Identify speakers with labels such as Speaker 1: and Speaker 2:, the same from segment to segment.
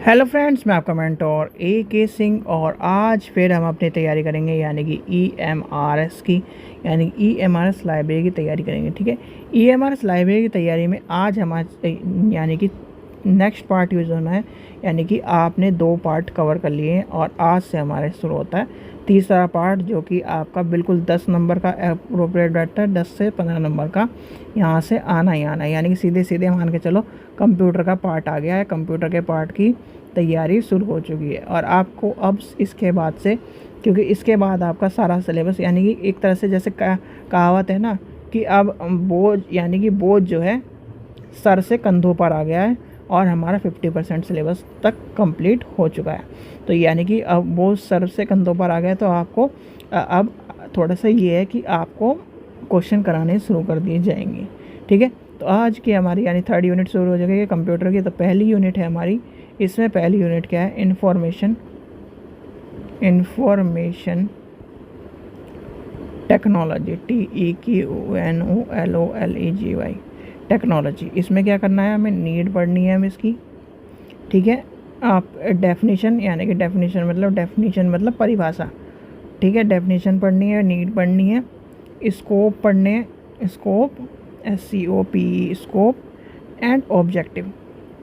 Speaker 1: Hello friends, मैं आपका mentor के सिंह और आज फिर हम अपनी तैयारी करेंगे यानी कि EMRS की यानी EMRS लाइब्रेरी की तैयारी करेंगे। ठीक है, EMRS लाइब्रेरी की तैयारी में आज हम यानी कि नेक्स्ट पार्ट यूज़ होना है। यानी कि आपने 2 पार्ट कवर कर लिए हैं और आज से हमारे शुरू होता है तीसरा पार्ट, जो कि आपका बिल्कुल 10 नंबर का अप्रोप्रिएट बैठता है। 10 से 15 नंबर का यहाँ से आना ही आना है, यानी कि सीधे सीधे मान के चलो कंप्यूटर का पार्ट आ गया है। कंप्यूटर के पार्ट की तैयारी शुरू हो चुकी है और आपको अब इसके बाद से, क्योंकि इसके बाद आपका सारा सिलेबस यानी कि एक तरह से जैसे कहावत है ना कि अब बोझ यानी कि बोझ जो है सर से कंधों पर आ गया है और हमारा 50% सिलेबस तक कंप्लीट हो चुका है। तो यानी कि अब बोझ सर से कंधों पर आ गया, तो आपको अब थोड़ा सा ये है कि आपको क्वेश्चन कराने शुरू कर दिए जाएंगे। ठीक है, तो आज की हमारी यानी 3rd यूनिट शुरू हो जाएगी कंप्यूटर की। तो पहली यूनिट है हमारी, इसमें पहली यूनिट क्या है? Information technology, TEQNOLOGY technology. इसमें क्या करना है? हमें नीड पढ़नी है, हमें इसकी। ठीक है, आप डेफिनेशन यानी कि डेफिनेशन मतलब परिभाषा। ठीक है, डेफिनेशन पढ़नी है, नीड पढ़नी है, स्कोप पढ़ने हैं, scope SCOPE scope and objective,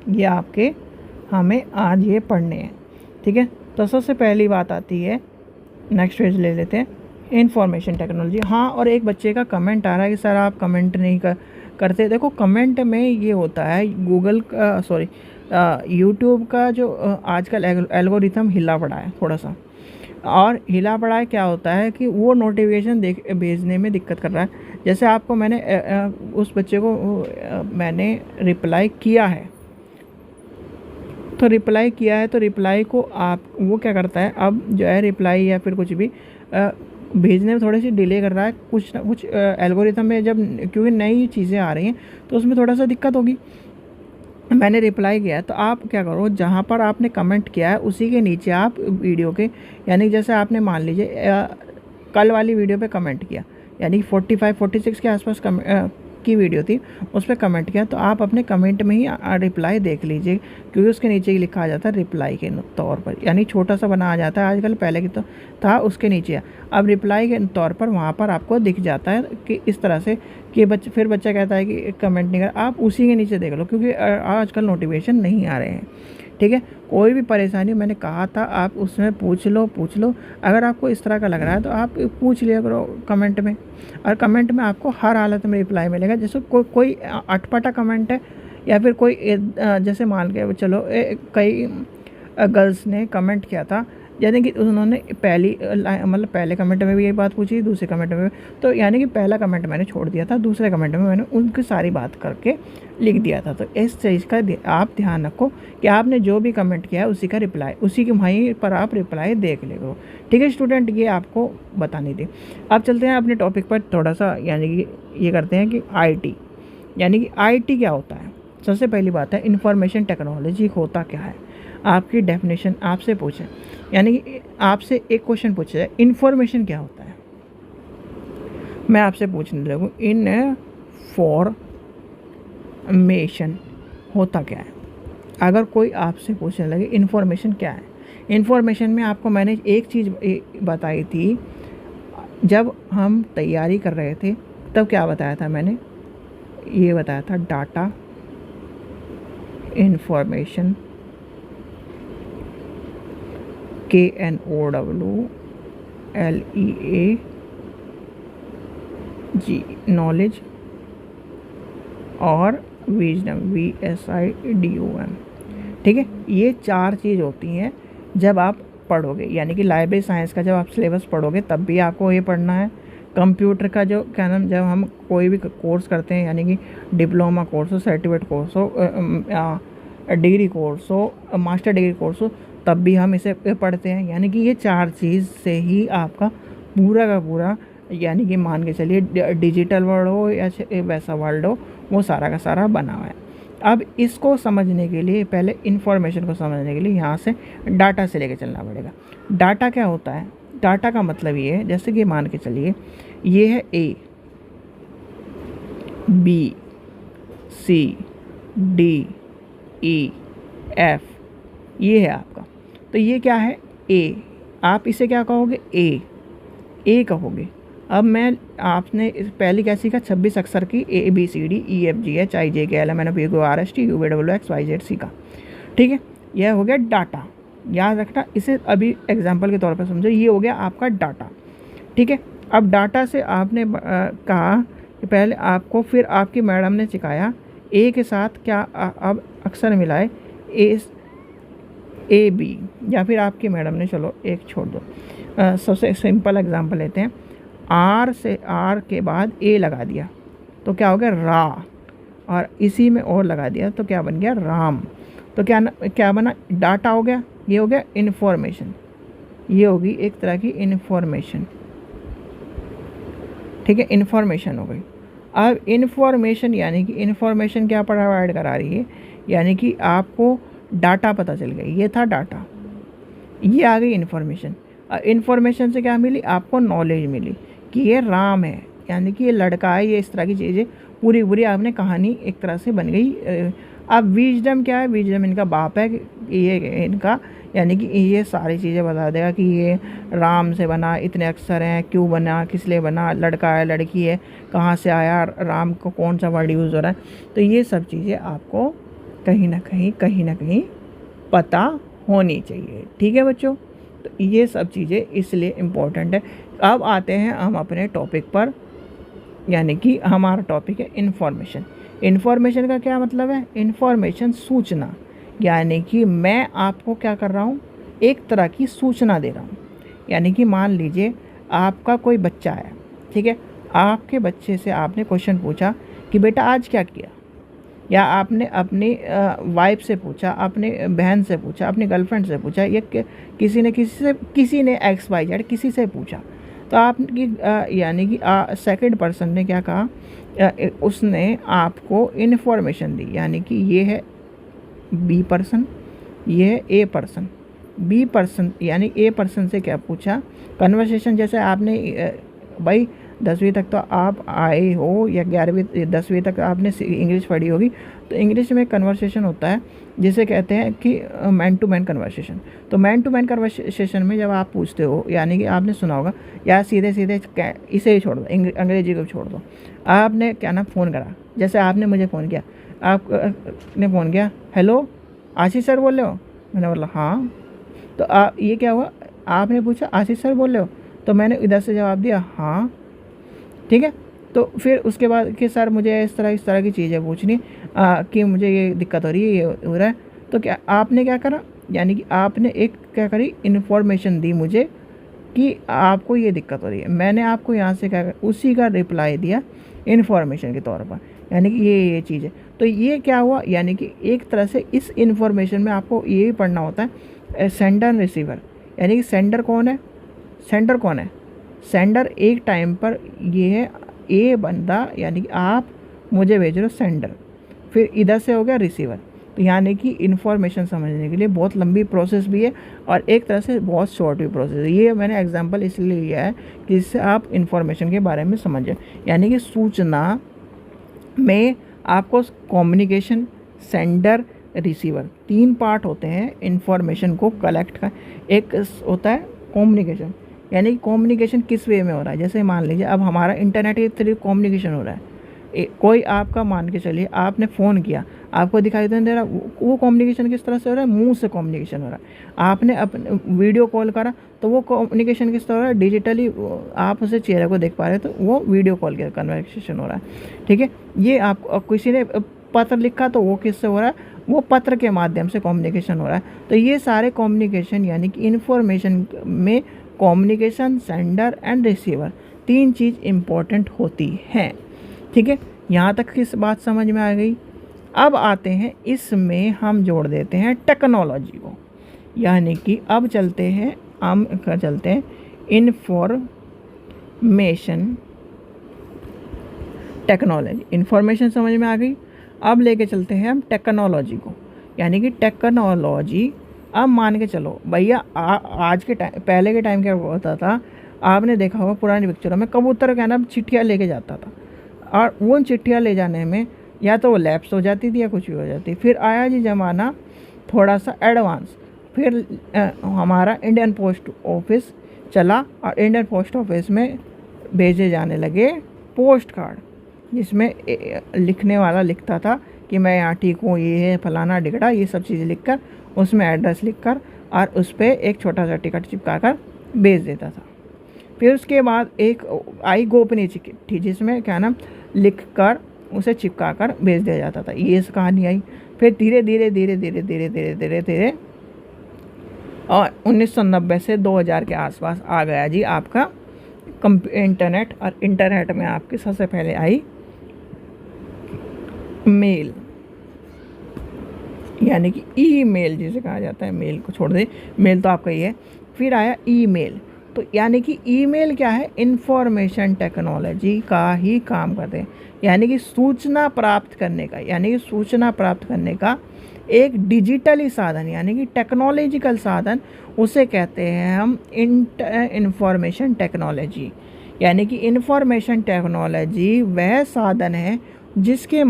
Speaker 1: ये आपके हमें आज ये पढ़ने हैं। ठीक है, तो सबसे पहली बात आती है, नेक्स्ट पेज ले लेते हैं, इंफॉर्मेशन टेक्नोलॉजी। हाँ, और एक बच्चे का कमेंट आ रहा है कि सर आप कमेंट नहीं करते। देखो, कमेंट में ये होता है गूगल का यूट्यूब का जो आजकल एल्गोरिथम हिला पड़ा है थोड़ा सा, और हिला पड़ा है क्या होता है कि वो नोटिफिकेशन भेजने में दिक्कत कर रहा है। जैसे आपको मैंने उस बच्चे को मैंने रिप्लाई किया है, तो रिप्लाई किया है, तो रिप्लाई को आप वो क्या करता है, अब जो है रिप्लाई या फिर कुछ भी भेजने में थोड़ी सी डिले कर रहा है। कुछ ना कुछ एल्गोरिथम में जब, क्योंकि नई चीज़ें आ रही हैं तो उसमें थोड़ा सा दिक्कत होगी। मैंने रिप्लाई किया है, तो आप क्या करो, जहाँ पर आपने कमेंट किया है उसी के नीचे आप वीडियो के, यानी जैसे आपने मान लीजिए कल वाली वीडियो पे कमेंट किया, यानी 45-46 के आसपास की वीडियो थी, उस पर कमेंट किया, तो आप अपने कमेंट में ही रिप्लाई देख लीजिए, क्योंकि उसके नीचे ही लिखा आ जाता है रिप्लाई के तौर पर, यानी छोटा सा बना आ जाता है। आजकल पहले की तो था उसके नीचे, अब रिप्लाई के तौर पर वहाँ पर आपको दिख जाता है कि इस तरह से कि फिर बच्चा कहता है कि कमेंट नहीं कर, आप उसी के नीचे देख लो, क्योंकि आजकल नोटिफिकेशन नहीं आ रहे हैं। ठीक है, कोई भी परेशानी मैंने कहा था आप उसमें पूछ लो। अगर आपको इस तरह का लग रहा है तो आप पूछ लिया करो कमेंट में, और कमेंट में आपको हर हालत में रिप्लाई मिलेगा। जैसे कोई अटपटा कमेंट है, या फिर कोई जैसे मान के चलो कई गर्ल्स ने कमेंट किया था, यानी कि उन्होंने पहले कमेंट में भी यही बात पूछी, दूसरे कमेंट में भी, तो यानी कि पहला कमेंट मैंने छोड़ दिया था, दूसरे कमेंट में मैंने उनकी सारी बात करके लिख दिया था। तो इस चीज़ का आप ध्यान रखो कि आपने जो भी कमेंट किया है उसी का रिप्लाई, उसी के वहीं पर आप रिप्लाई देख ले करो। ठीक है स्टूडेंट, ये आपको बतानी थी। अब चलते हैं अपने टॉपिक पर थोड़ा सा, यानी कि ये करते हैं कि IT यानी कि IT क्या होता है। सबसे पहली बात है, इंफॉर्मेशन टेक्नोलॉजी होता क्या है। आपकी डेफिनेशन आपसे पूछें, यानी कि आपसे एक क्वेश्चन पूछा जाए, इन्फॉर्मेशन क्या होता है, मैं आपसे पूछने लगूँ इन्फॉर्मेशन होता क्या है। अगर कोई आपसे पूछने लगे इन्फॉर्मेशन क्या है, इन्फॉर्मेशन में आपको मैंने एक चीज़ बताई थी, जब हम तैयारी कर रहे थे तब क्या बताया था मैंने, ये बताया था डाटा इन्फॉर्मेशन, KNOWLEAG नॉलेज, और विजडम VSIDOM। ठीक है, ये 4 चीज़ होती हैं जब आप पढ़ोगे, यानी कि लाइब्रेरी साइंस का जब आप सिलेबस पढ़ोगे तब भी आपको ये पढ़ना है। कंप्यूटर का जो क्या नाम, जब हम कोई भी कोर्स करते हैं, यानी कि डिप्लोमा कोर्स हो, सर्टिफिकेट कोर्स हो, डिग्री कोर्स हो, मास्टर डिग्री कोर्स हो, तब भी हम इसे पढ़ते हैं। यानी कि ये 4 चीज़ से ही आपका पूरा का पूरा, यानी कि मान के चलिए डिजिटल वर्ल्ड हो या वैसा वर्ल्ड हो, वो सारा का सारा बना हुआ है। अब इसको समझने के लिए, पहले इन्फॉर्मेशन को समझने के लिए यहाँ से डाटा से लेके चलना पड़ेगा। डाटा क्या होता है? डाटा का मतलब ये है, जैसे कि मान के चलिए ये है A, B, C, D, E, F, ये है आपका। तो ये क्या है, ए, आप इसे क्या कहोगे, ए कहोगे। अब मैं आपने पहले क्या सीखा, 26 अक्षर की ABCDEFGHIJKLMNOPQRSTUVWXYZ सीखा, ठीक है। यह हो गया डाटा, याद रखना इसे, अभी एग्जाम्पल के तौर पर समझो। ये हो गया आपका डाटा, ठीक है। अब डाटा से आपने कहा कि पहले आपको, फिर आपकी मैडम ने सिखाया ए के साथ क्या अब अक्षर मिलाए, AB, या फिर आपकी मैडम ने, चलो एक छोड़ दो, सबसे सिंपल एग्जांपल लेते हैं। आर से, आर के बाद ए लगा दिया तो क्या हो गया, रा, और इसी में और लगा दिया तो क्या बन गया, राम। तो क्या बना, डाटा हो गया। ये हो गया इन्फॉर्मेशन, ये होगी एक तरह की इन्फॉर्मेशन, ठीक है, इन्फॉर्मेशन हो गई। अब इन्फॉर्मेशन यानी कि इन्फॉर्मेशन क्या प्रोवाइड करा रही है, यानी कि आपको डाटा पता चल गई, ये था डाटा, ये आ गई इन्फॉर्मेशन। इन्फॉर्मेशन से क्या मिली, आपको नॉलेज मिली कि ये राम है, यानी कि ये लड़का है, ये इस तरह की चीज़ें पूरी आपने कहानी एक तरह से बन गई। अब विजडम क्या है, विजडम इनका बाप है, ये इनका, यानी कि ये सारी चीज़ें बता देगा कि ये राम से बना, इतने अक्षर हैं, क्यों बना, किस लिए बना, लड़का है, लड़की है, कहाँ से आया, राम को कौन सा वर्ड यूज़ हो रहा है। तो ये सब चीज़ें आपको कहीं ना कहीं पता होनी चाहिए, ठीक है बच्चों। तो ये सब चीज़ें इसलिए इम्पोर्टेंट है। अब आते हैं हम अपने टॉपिक पर, यानी कि हमारा टॉपिक है इन्फॉर्मेशन। इन्फॉर्मेशन का क्या मतलब है, इन्फॉर्मेशन सूचना, यानी कि मैं आपको क्या कर रहा हूँ, एक तरह की सूचना दे रहा हूँ। यानी कि मान लीजिए आपका कोई बच्चा है, ठीक है, आपके बच्चे से आपने क्वेश्चन पूछा कि बेटा आज क्या किया, या आपने अपनी वाइफ से पूछा, अपने बहन से पूछा, अपनी गर्लफ्रेंड से पूछा, या किसी ने XYZ किसी से पूछा, तो आपकी यानी कि सेकंड पर्सन ने क्या कहा, उसने आपको इन्फॉर्मेशन दी, यानी कि ये है बी पर्सन, ये है ए पर्सन। बी पर्सन यानी ए पर्सन से क्या पूछा, कन्वर्सेशन, जैसे आपने भाई 10वीं तक तो आप आए हो, या 11वीं 10वीं तक आपने इंग्लिश पढ़ी होगी, तो इंग्लिश में कन्वर्सेशन होता है जिसे कहते हैं कि मैन टू मैन कन्वर्सेशन। तो मैन टू मैन कन्वर्सेशन में जब आप पूछते हो, यानी कि आपने सुना होगा, या सीधे इसे ही छोड़ दो, अंग्रेजी को छोड़ दो, आपने क्या ना फ़ोन करा, जैसे आपने मुझे फ़ोन किया, आपने फ़ोन किया, हेलो आशीष सर बोल रहे हो, मैंने बोला हाँ। तो ये क्या हुआ, आपने पूछा आशीष सर बोल रहे हो, तो मैंने इधर से जवाब दिया हाँ, ठीक है। तो फिर उसके बाद कि सर मुझे इस तरह की चीज़ें पूछनी कि मुझे ये दिक्कत हो रही है, ये हो रहा है, तो क्या आपने क्या करा, यानी कि आपने एक क्या करी, इन्फॉर्मेशन दी मुझे कि आपको ये दिक्कत हो रही है, मैंने आपको यहाँ से क्या उसी का रिप्लाई दिया इन्फॉर्मेशन के तौर पर, यानी कि ये चीज़ है। तो ये क्या हुआ, यानी कि एक तरह से इस इन्फॉर्मेशन में आपको ये भी पढ़ना होता है सेंडर एंड रिसीवर, यानी कि सेंडर कौन है, सेंडर एक टाइम पर ये है ए बंदा, यानी कि आप मुझे भेज रहे हो सेंडर, फिर इधर से हो गया रिसीवर। तो यानी कि इन्फॉर्मेशन समझने के लिए बहुत लंबी प्रोसेस भी है और एक तरह से बहुत शॉर्ट भी प्रोसेस है। ये मैंने एग्जांपल इसलिए लिया है कि इससे आप इन्फॉर्मेशन के बारे में समझें। यानी कि सूचना में आपको कम्युनिकेशन, सेंडर, रिसीवर, 3 पार्ट होते हैं इन्फॉर्मेशन को कलेक्ट का। एक होता है कम्युनिकेशन, यानी कि कम्युनिकेशन किस वे में हो रहा है, जैसे मान लीजिए अब हमारा इंटरनेट के थ्रू कम्युनिकेशन हो रहा है। कोई आपका मान के चलिए आपने फ़ोन किया, आपको दिखाई तो नहीं दे रहा, वो कम्युनिकेशन किस तरह से हो रहा है, मुंह से कम्युनिकेशन हो रहा है। आपने अपने वीडियो कॉल करा तो वो कम्युनिकेशन किस तरह हो रहा है, डिजिटली आप उसे चेहरे को देख पा रहे हैं, तो वो वीडियो कॉल के कन्वर्सेशन हो रहा है, ठीक है। ये आप किसी ने पत्र लिखा तो वो किससे हो रहा है, वो पत्र के माध्यम से कम्युनिकेशन हो रहा है। तो ये सारे कम्युनिकेशन यानी कि इन्फॉर्मेशन में communication, sender and receiver, 3 cheese important होती हैं, ठीक है। यहाँ तक किस बात समझ में आ गई। अब आते हैं इसमें हम जोड़ देते हैं टेक्नोलॉजी को, यानी कि अब चलते हैं इन्फॉर्मेशन टेक्नोलॉजी। इन्फॉर्मेशन समझ में आ गई, अब लेके चलते हैं हम टेक्नोलॉजी को, यानी कि टेक्नोलॉजी। अब मान के चलो भैया आज के टाइम, पहले के टाइम क्या होता था, आपने देखा होगा पुरानी पिक्चरों में कबूतर क्या ना चिट्ठियाँ लेके जाता था, और उन चिट्ठियाँ ले जाने में या तो वो लैप्स हो जाती थी या कुछ भी हो जाती। फिर आया जी ज़माना थोड़ा सा एडवांस, फिर हमारा इंडियन पोस्ट ऑफिस चला और इंडियन पोस्ट ऑफिस में भेजे जाने लगे पोस्ट कार्ड, जिसमें लिखने वाला लिखता था कि मैं यहाँ ठीक हूँ, ये है फलाना डिगड़ा, ये सब चीज़ें लिखकर उसमें एड्रेस लिखकर और उस पर एक छोटा सा टिकट चिपका कर भेज देता था। फिर उसके बाद एक आई गोपनीय चिट्ठी, जिसमें क्या नाम लिख कर उसे चिपका कर भेज दिया जाता था। ये कहानी आई। फिर धीरे धीरे धीरे धीरे धीरे धीरे धीरे धीरे और 1990 से 2000 के आसपास आ गया जी आपका इंटरनेट। और इंटरनेट में आपकी सबसे पहले आई मेल, यानी कि ईमेल जिसे कहा जाता है। मेल को छोड़ दे, मेल तो आपका ही है। फिर आया ईमेल। तो यानी कि ईमेल क्या है, इंफॉर्मेशन टेक्नोलॉजी का ही काम करते हैं, यानी कि सूचना प्राप्त करने का, यानी कि सूचना प्राप्त करने का एक डिजिटली साधन, यानी कि टेक्नोलॉजिकल साधन, उसे कहते हैं हम इंफॉर्मेशन टेक्नोलॉजी। यानी कि इंफॉर्मेशन टेक्नोलॉजी वह साधन है जिसके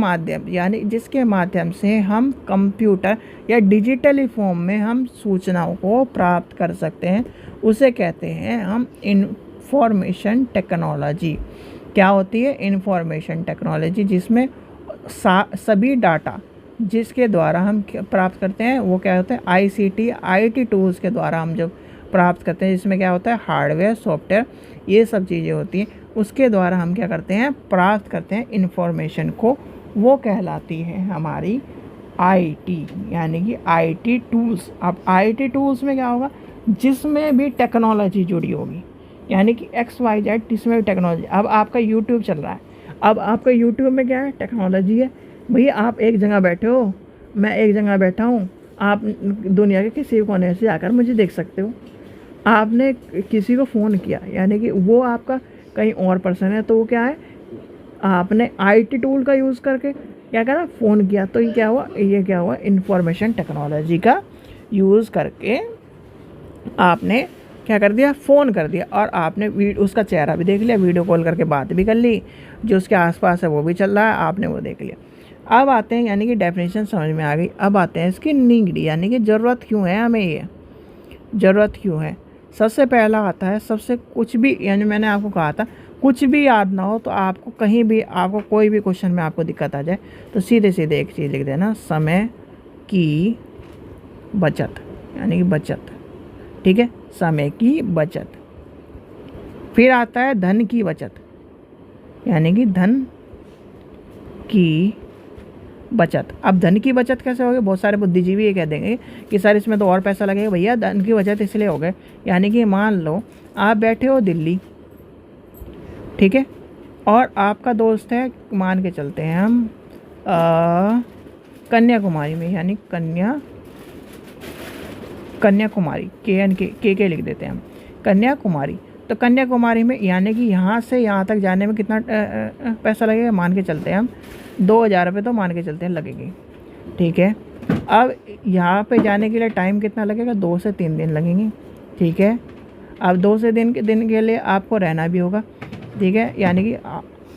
Speaker 1: माध्यम से हम कंप्यूटर या डिजिटली फॉर्म में हम सूचनाओं को प्राप्त कर सकते हैं, उसे कहते हैं हम इंफॉर्मेशन टेक्नोलॉजी। क्या होती है इंफॉर्मेशन टेक्नोलॉजी, जिसमें सभी डाटा जिसके द्वारा हम प्राप्त करते हैं वो क्या होता है आईसीटी आईटी टूल्स के द्वारा हम जब प्राप्त करते हैं, जिसमें क्या होता है हार्डवेयर सॉफ्टवेयर ये सब चीज़ें होती हैं, उसके द्वारा हम क्या करते हैं प्राप्त करते हैं इन्फॉर्मेशन को, वो कहलाती है हमारी आईटी, यानी कि आईटी टूल्स। अब आईटी टूल्स में क्या होगा, जिसमें भी टेक्नोलॉजी जुड़ी होगी, यानी कि XYZ जिसमें भी टेक्नोलॉजी। अब आपका यूट्यूब चल रहा है, अब आपका यूट्यूब में क्या है टेक्नोलॉजी है। भैया आप एक जगह बैठे हो, मैं एक जगह बैठा हूँ, आप दुनिया के किसी कोने से आकर मुझे देख सकते हो। आपने किसी को फ़ोन किया, यानी कि वो आपका कहीं और पर्सन है, तो वो क्या है आपने आईटी टूल का यूज़ करके क्या करा फ़ोन किया, तो ये क्या हुआ इंफॉर्मेशन टेक्नोलॉजी का यूज़ करके आपने क्या कर दिया फ़ोन कर दिया, और आपने उसका चेहरा भी देख लिया, वीडियो कॉल करके बात भी कर ली, जो उसके आसपास है वो भी चल रहा है, आपने वो देख लिया। अब आते हैं, यानी कि डेफिनेशन समझ में आ गई। अब आते हैं इसकी नीड, यानी कि ज़रूरत क्यों है हमें, ये ज़रूरत क्यों है। सबसे पहला आता है सबसे कुछ भी, यानी मैंने आपको कहा था कुछ भी याद ना हो तो आपको कहीं भी आपको कोई भी क्वेश्चन में आपको दिक्कत आ जाए तो सीधे सीधे एक चीज़ लिख देना, समय की बचत, यानी कि बचत। ठीक है, समय की बचत। फिर आता है धन की बचत, यानी कि धन की बचत। अब धन की बचत कैसे होगी, बहुत सारे बुद्धिजीवी ये कह देंगे कि सर इसमें तो और पैसा लगेगा। भैया धन की बचत इसलिए हो गए, यानी कि मान लो आप बैठे हो दिल्ली, ठीक है, और आपका दोस्त है, मान के चलते हैं हम कन्याकुमारी में, यानी कन्याकुमारी के लिख देते हैं हम कन्याकुमारी। तो कन्याकुमारी में यानी कि यहाँ से यहाँ तक जाने में कितना पैसा लगेगा, मान के चलते हैं हम 2000 रुपये तो मान के चलते हैं लगेंगे। ठीक है, अब यहाँ पे जाने के लिए टाइम कितना लगेगा, 2 से 3 दिन लगेंगे। ठीक है, अब 2 से दिन के लिए आपको रहना भी होगा। ठीक है, यानी कि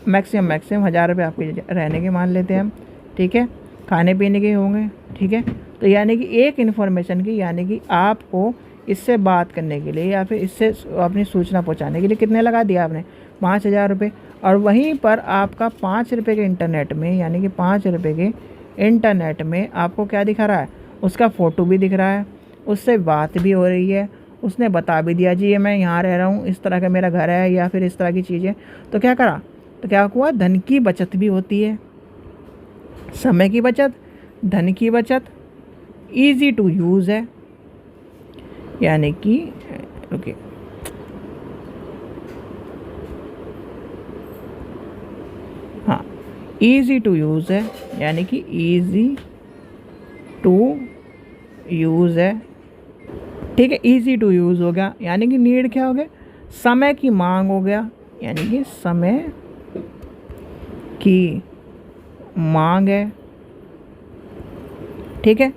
Speaker 1: मैक्सिमम 1000 रुपये आपके रहने के मान लेते हैं हम। ठीक है, खाने पीने के होंगे। ठीक है, तो यानी कि एक इन्फॉर्मेशन की, यानी कि आपको इससे बात करने के लिए या फिर इससे अपनी सूचना पहुंचाने के लिए कितने लगा दिया आपने, 5000 रुपये। और वहीं पर आपका 5 रुपये के इंटरनेट में, यानी कि 5 रुपये के इंटरनेट में आपको क्या दिखा रहा है, उसका फ़ोटो भी दिख रहा है, उससे बात भी हो रही है, उसने बता भी दिया जी ये मैं यहाँ रह रहा हूँ, इस तरह का मेरा घर है, या फिर इस तरह की चीज़ें। तो क्या करा, तो क्या हुआ, धन की बचत भी होती है, समय की बचत, धन की बचत, ईजी टू यूज़ है, यानी कि ओके हाँ ईजी टू यूज़ है, यानी कि ईजी टू यूज़ है। ठीक है, ईजी टू यूज़ हो गया, यानी कि नीड क्या हो गया, समय की मांग हो गया, यानी कि समय की मांग है। ठीक है,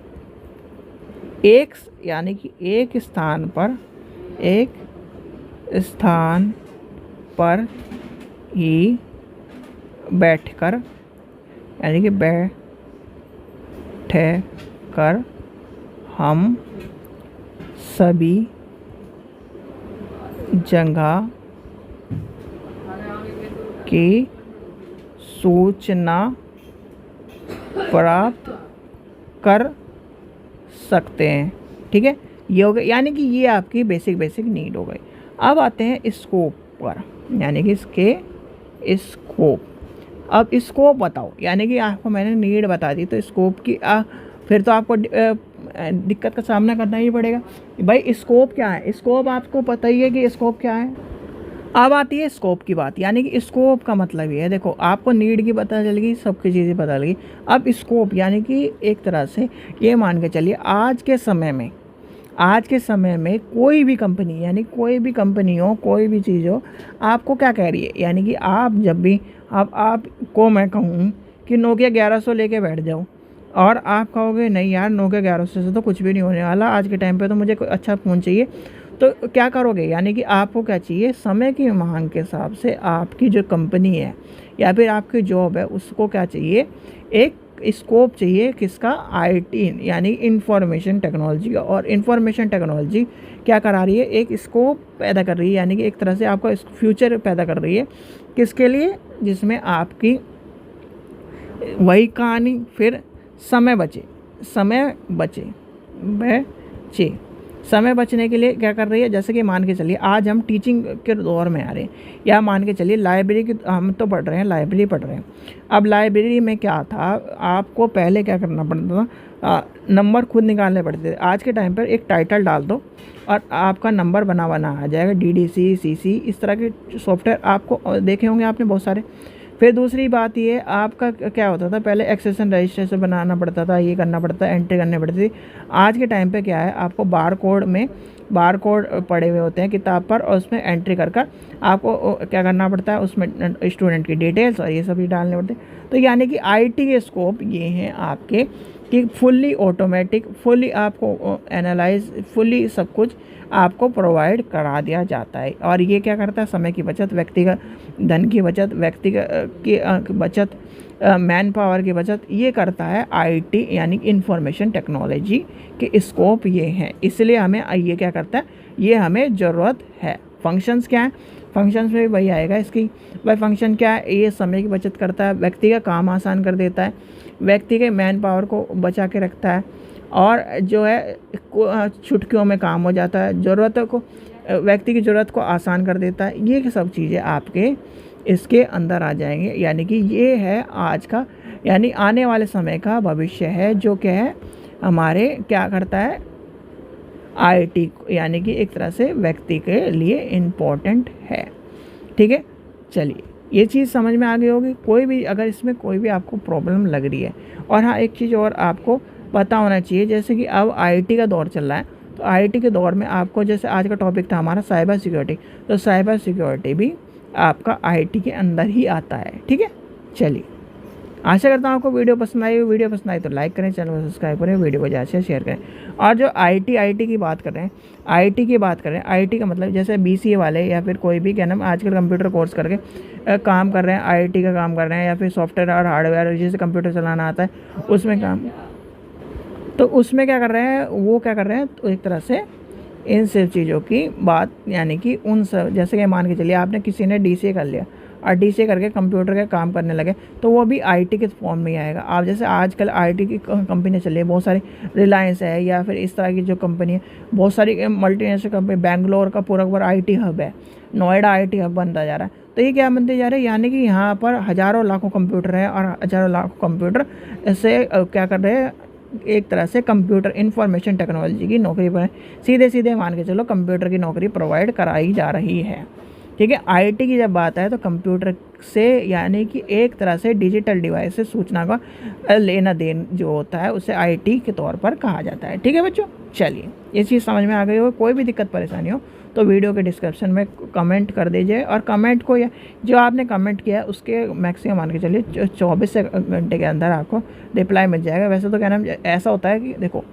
Speaker 1: यानी कि एक स्थान पर ही बैठकर, यानी कि बैठ कर हम सभी जगह की सूचना प्राप्त कर सकते हैं। ठीक है, ये हो गया, यानी कि ये आपकी बेसिक नीड हो गई। अब आते हैं स्कोप पर, यानी कि इसके स्कोप। अब स्कोप बताओ, यानी कि आपको मैंने नीड बता दी तो स्कोप की फिर तो आपको दिक्कत का सामना करना ही पड़ेगा। भाई स्कोप क्या है, स्कोप आपको पता ही है कि स्कोप क्या है। अब आती है स्कोप की बात, यानी कि स्कोप का मतलब ये है, देखो आपको नीड की पता चल गई, सबकी चीज़ें पता लगी। अब स्कोप यानी कि एक तरह से ये मान के चलिए आज के समय में कोई भी कंपनी, यानी कोई भी कंपनी हो, कोई भी चीज़ हो, आपको क्या कह रही है, यानी कि आप जब भी आपको मैं कहूँ कि नोकिया 1100 लेके बैठ जाओ और आप कहोगे नहीं यार नोकिया 1100 से तो कुछ भी नहीं होने वाला, आज के टाइम पे तो मुझे कोई अच्छा फ़ोन चाहिए, तो क्या करोगे, यानी कि आपको क्या चाहिए, समय की मांग के हिसाब से आपकी जो कंपनी है या फिर आपकी जॉब है उसको क्या चाहिए, एक स्कोप चाहिए, किसका, आईटी यानी इंफॉर्मेशन टेक्नोलॉजी का। और इंफॉर्मेशन टेक्नोलॉजी क्या करा रही है, एक स्कोप पैदा कर रही है, यानी कि एक तरह से आपका फ्यूचर पैदा कर रही है, किसके लिए, जिसमें आपकी वही कहानी, फिर समय बचे समय बचने के लिए क्या कर रही है, जैसे कि मान के चलिए आज हम टीचिंग के दौर में आ रहे हैं, या मान के चलिए लाइब्रेरी की हम तो पढ़ रहे हैं, लाइब्रेरी पढ़ रहे हैं। अब लाइब्रेरी में क्या था, आपको पहले क्या करना पड़ता था, नंबर खुद निकालने पड़ते थे। आज के टाइम पर एक टाइटल डाल दो और आपका नंबर बना आ जाएगा, डीडीसी, सीसी, इस तरह के सॉफ्टवेयर आपको देखे होंगे आपने बहुत सारे। फिर दूसरी बात ये, आपका क्या होता था, पहले एक्सेशन रजिस्ट्रेशन बनाना पड़ता था, ये करना पड़ता, एंट्री करनी पड़ती थी। आज के टाइम पे क्या है, आपको बार कोड पड़े हुए होते हैं किताब पर, और उसमें एंट्री कर आपको क्या करना पड़ता है, उसमें स्टूडेंट की डिटेल्स और ये सभी डालने पड़ते हैं। तो यानी कि आईटी के स्कोप ये हैं आपके कि फुल्ली ऑटोमेटिक, फुल्ली आपको एनालाइज, फुल्ली सब कुछ आपको प्रोवाइड करा दिया जाता है। और ये क्या करता है, समय की बचत, व्यक्तिगत धन की बचत, व्यक्तिगत की बचत, मैन पावर की बचत, ये करता है आईटी यानी इंफॉर्मेशन टेक्नोलॉजी के स्कोप ये हैं। इसलिए हमें ये क्या करता है, ये हमें ज़रूरत है। फंक्शंस क्या है, फंक्शंस में भी वही आएगा इसकी। भाई फंक्शन क्या है, ये समय की बचत करता है, व्यक्ति का काम आसान कर देता है, व्यक्ति के मैन पावर को बचा के रखता है, और जो है चुटकियों में काम हो जाता है, ज़रूरतों को, व्यक्ति की ज़रूरत को आसान कर देता है। ये सब चीज़ें आपके इसके अंदर आ जाएंगे, यानी कि ये है आज का, यानी आने वाले समय का भविष्य है, जो क्या है हमारे क्या करता है, आईटी, यानी कि एक तरह से व्यक्ति के लिए इम्पोर्टेंट है। ठीक है, चलिए ये चीज़ समझ में आ गई होगी। कोई भी अगर इसमें कोई भी आपको प्रॉब्लम लग रही है, और हाँ एक चीज़ और आपको पता होना चाहिए, जैसे कि अब आईटी का दौर चल रहा है, तो आईटी के दौर में आपको, जैसे आज का टॉपिक था हमारा साइबर सिक्योरिटी, तो साइबर सिक्योरिटी भी आपका आईटी के अंदर ही आता है। ठीक है, चलिए आशा करता हूँ आपको वीडियो पसंद आई तो लाइक करें, चैनल को सब्सक्राइब करें, वीडियो को ज़्यादा से शेयर करें। और जो आईटी की बात कर रहे हैं, आईटी का मतलब जैसे बीसीए वाले या फिर कोई भी क्या नाम आजकल कंप्यूटर कोर्स करके काम कर रहे हैं, आईटी का काम कर रहे हैं, या फिर सॉफ्टवेयर और हार्डवेयर जैसे कंप्यूटर चलाना आता है उसमें काम, तो उसमें क्या कर रहे हैं, वो क्या कर रहे हैं, तो एक तरह से इन सब चीज़ों की बात, यानी कि उन सब, जैसे कि मान के चलिए आपने किसी ने डीसीए कर लिया और डीसीए करके कंप्यूटर का काम करने लगे, तो वो भी आईटी के फॉर्म में ही आएगा। आप जैसे आजकल आईटी की कंपनी चल रही है, बहुत सारी रिलायंस है या फिर इस तरह की जो कंपनी है, बहुत सारी मल्टीनेशनल कंपनी, बेंगलोर का पूरा आईटी हब है, नोएडा आईटी हब बनता जा रहा है। तो ये क्या बनते जा रहे हैं, यानी कि यहाँ पर हज़ारों लाखों कंप्यूटर हैं, और हज़ारों लाखों कंप्यूटर से क्या कर रहे हैं, एक तरह से कंप्यूटर इंफॉर्मेशन टेक्नोलॉजी की नौकरी पर सीधे मान के चलो कंप्यूटर की नौकरी प्रोवाइड कराई जा रही है। ठीक है, आईटी की जब बात आए तो कंप्यूटर से, यानी कि एक तरह से डिजिटल डिवाइस से सूचना का लेना देन जो होता है उसे आईटी के तौर पर कहा जाता है। ठीक है बच्चों, चलिए ये चीज़ समझ में आ गई हो। कोई भी दिक्कत परेशानी हो तो वीडियो के डिस्क्रिप्शन में कमेंट कर दीजिए, और कमेंट को, या जो आपने कमेंट किया है उसके मैक्सिमम मान के चलिए 24 घंटे के अंदर आपको रिप्लाई मिल जाएगा। वैसे तो क्या नाम ऐसा होता है कि देखो,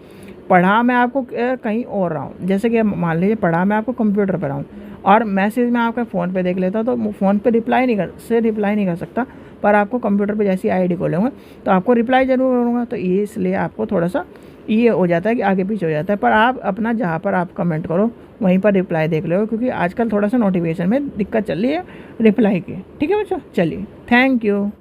Speaker 1: पढ़ा मैं आपको कहीं और रहा हूँ, जैसे कि मान लीजिए पढ़ा मैं आपको कंप्यूटर पर रहा हूँ और मैसेज मैं आपका फ़ोन पे देख लेता हूँ, तो फ़ोन पे रिप्लाई नहीं कर सकता, पर आपको कंप्यूटर पे जैसी आईडी खोलूँगा तो आपको रिप्लाई ज़रूर करूँगा। तो ये इसलिए आपको थोड़ा सा ये हो जाता है कि आगे पीछे हो जाता है। पर आप अपना जहाँ पर आप कमेंट करो वहीं पर रिप्लाई देख लो, क्योंकि आजकल थोड़ा सा नोटिफिकेशन में दिक्कत चल रही है रिप्लाई की। ठीक है बच्चों, चलिए, थैंक यू।